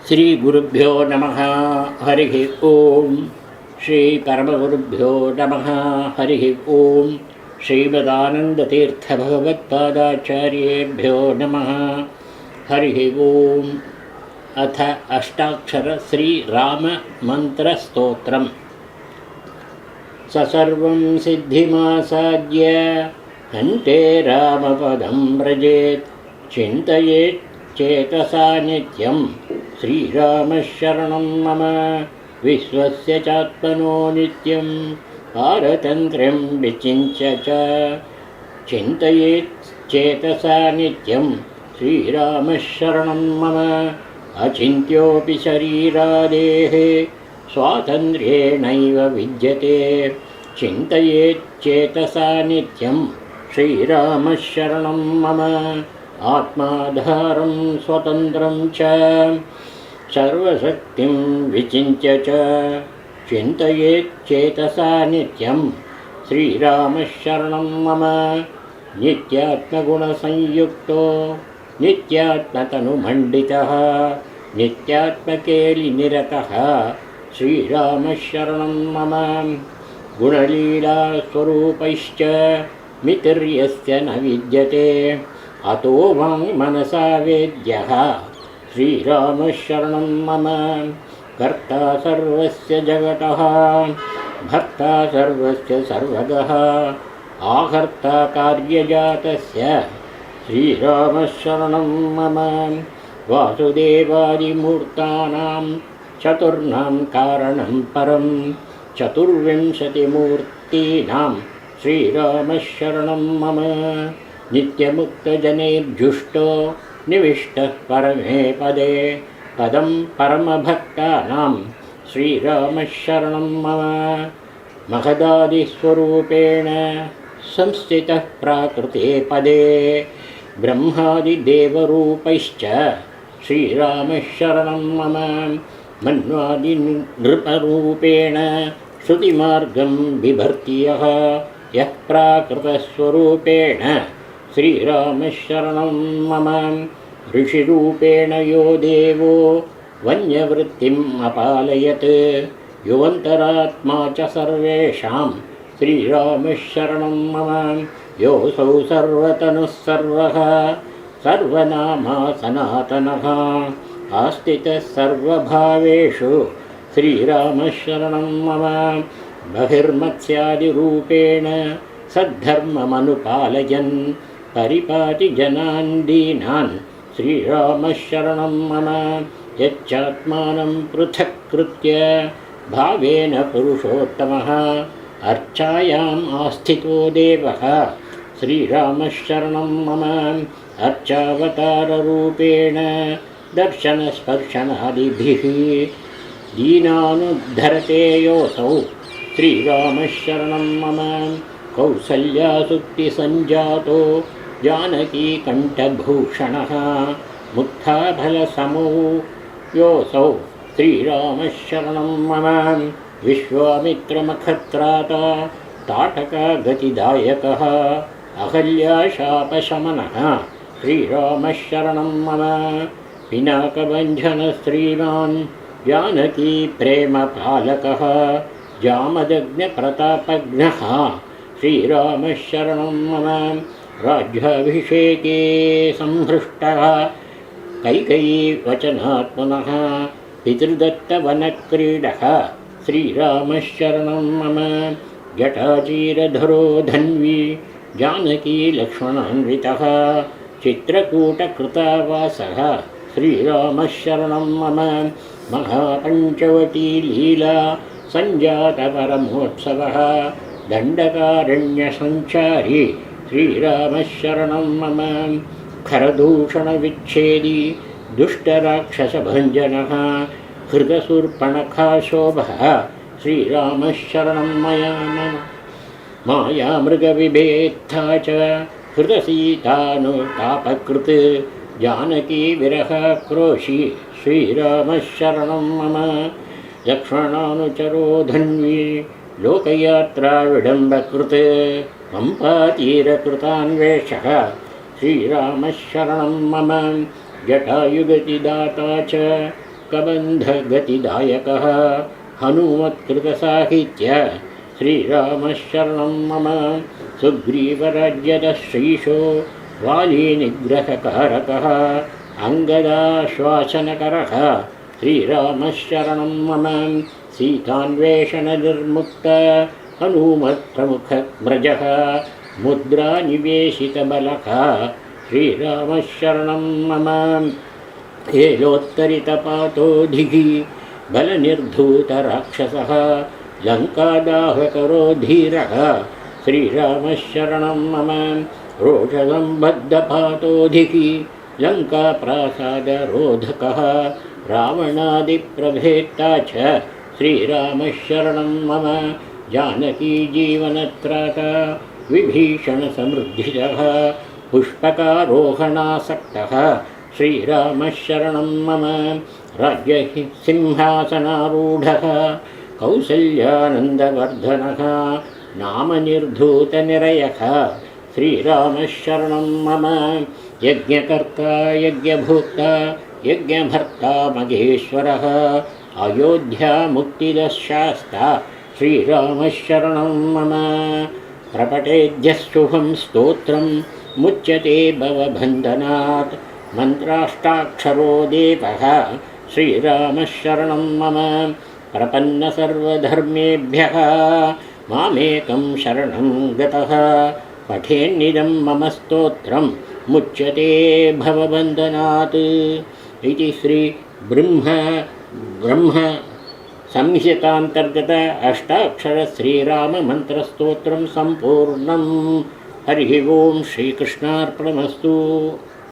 श्रीगुरुभ्यो नमः। हरिः ओं। श्रीपरमगुरुभ्यो नमः। हरिः ओं। श्रीमदानन्दतीर्थभगवत्पादाचार्येभ्यो नमः। हरिः ओं। अथ अष्टाक्षर श्रीराममन्त्रस्तोत्रम्। सर्वं सिद्धिमासाद्य हन्ते रामपदं व्रजेत् चिन्तयेत् चेतसा नित्यं श्रीरामशरणं मम। विश्वस्य चात्मनो नित्यं पारतन्त्र्यं विचिन्त्य च चिन्तयेत् चेतसा नित्यं श्रीरामशरणं मम। अचिन्त्योऽपि शरीरादेः स्वातन्त्र्येणैव विद्यते चिन्तयेत् चेतसा नित्यं श्रीरामशरणं मम। आत्माधारं स्वतन्त्रं च सर्वशक्तिं विचिन्त्य च चिन्तयेत् चेतसा नित्यं श्रीरामशरणं मम। नित्यात्मगुणसंयुक्तो नित्यात्मतनुमण्डितः नित्यात्मकेलिनिरतः श्रीरामशरणं मम। गुणलीलास्वरूपैश्च मितिर्यस्य न विद्यते अतो वाङ्मनसा वेद्यः श्रीरामशरणं मम। कर्ता सर्वस्य जगतः भर्ता सर्वस्य सर्वगः आहर्ता कार्यजातस्य श्रीरामशरणं मम। वासुदेवादिमूर्तानां चतुर्णां कारणं परं चतुर्विंशतिमूर्तीनां श्रीरामशरणं मम। नित्यमुक्तजनैर्जुष्टो निविष्टः परमे पदे पदं परमभक्तानां श्रीरामशरणं मम। महदादिस्वरूपेण संस्थितः प्राकृते पदे ब्रह्मादिदेवरूपैश्च श्रीरामशरणं मम। मन्वादिनृपरूपेण श्रुतिमार्गं बिभर्ति यः प्राकृतस्वरूपेण श्रीरामशरणं मम। ऋषिरूपेण यो देवो वन्यवृत्तिम् अपालयत् योऽन्तरात्मा च सर्वेषां श्रीरामशरणं मम। योऽसौ सर्वतनुः सर्वः सर्वनामा सनातनः आस्थितः सर्वभावेषु श्रीरामशरणं मम। बहिर्मत्स्यादिरूपेण सद्धर्ममनुपालयन् परिपाति जनान् दीनान् श्रीरामशरणं मम। यच्चात्मानं पृथक् कृत्य भावेन पुरुषोत्तमः अर्चायाम् आस्थितो देवः श्रीरामशरणं मम। अर्चावताररूपेण दर्शनस्पर्शनादिभिः दीनानुद्धरते योऽसौ श्रीरामशरणं मम। कौसल्यासुक्तिसञ्जातो जानकीकण्ठभूषणः मुक्ताफलसमो योऽसौ श्रीरामशरणं मम। विश्वामित्रमखत्राता ताटकागतिदायकः अहल्याशापशमनः श्रीरामशरणं मम। पिनाकभञ्जनश्रीमान् जानकीप्रेमपालकः जामदग्न्यप्रतापघ्नः श्रीरामशरणं मम। राज्याभिषेके संहृष्टः कैकेयीवचनात्मनः पितृदत्तवनक्रीडः श्रीरामशरणं मम। जटाचीरधरो धन्वी जानकीलक्ष्मणान्वितः चित्रकूटकृतावासः श्रीरामशरणं मम। महापञ्चवटीलीला सञ्जातपरमोत्सवः दण्डकारण्यसञ्चारी श्रीरामशरणं मम। खरदूषणविच्छेदी दुष्टराक्षसभञ्जनः हृदशूर्पणखाशोभः श्रीरामशरणं मया मम। मायामृगविभेत्था च हृदसीतानुतापकृत् जानकीविरहक्रोशी श्रीरामशरणं मम। लक्ष्मणानुचरो धन्वी लोकयात्राविडम्बकृत् पम्पातीरकृतान्वेषः श्रीरामशरणं मम। जटायुगतिदाता च दुःखबन्धगतिदायकः हनुमत्कृतसाहित्य श्रीरामशरणं मम सुग्रीवराज्यदश्रीशो वालीनिग्रहकारकः अङ्गदाश्वासनकरः श्रीरामशरणं मम सीतान्वेषणनिर्मुक्त हनुमत्प्रमुखव्रजः मुद्रानिवेशितबलः श्रीरामशरणं मम हेलोत्तरितपातोधिः बलनिर्धूतराक्षसः लङ्कादाहकरो धीरः श्रीरामशरणं मम रोषसम्बद्धपातोधिः लङ्काप्रासादरोधकः रावणादिप्रभेत्ता च श्रीरामशरणं मम जानकीजीवनत्राता विभीषणसमृद्धितः पुष्पकारोहणासक्तः श्रीरामशरणं मम राज्यसिंहासनारूढः कौसल्यानन्दवर्धनः नामनिर्धूतनिरयः श्रीरामशरणं मम यज्ञकर्ता यज्ञभोक्ता यज्ञभर्ता महेश्वरः अयोध्यामुक्तिदशास्ता श्रीरामशरणं मम प्रपठेद्यशुभं स्तोत्रं मुच्यते भवबन्धनात् मन्त्राष्टाक्षरो देवः श्रीरामशरणं मम प्रपन्नसर्वधर्मेभ्यः मामेकं शरणं गतः पठेन्निदं मम स्तोत्रं मुच्यते भवबन्धनात् इति ब्रह्म संहितान्तर्गत अष्टाक्षर श्रीराममन्त्रस्तोत्रं सम्पूर्णम्। हरिः ओं श्रीकृष्णार्पणमस्तु।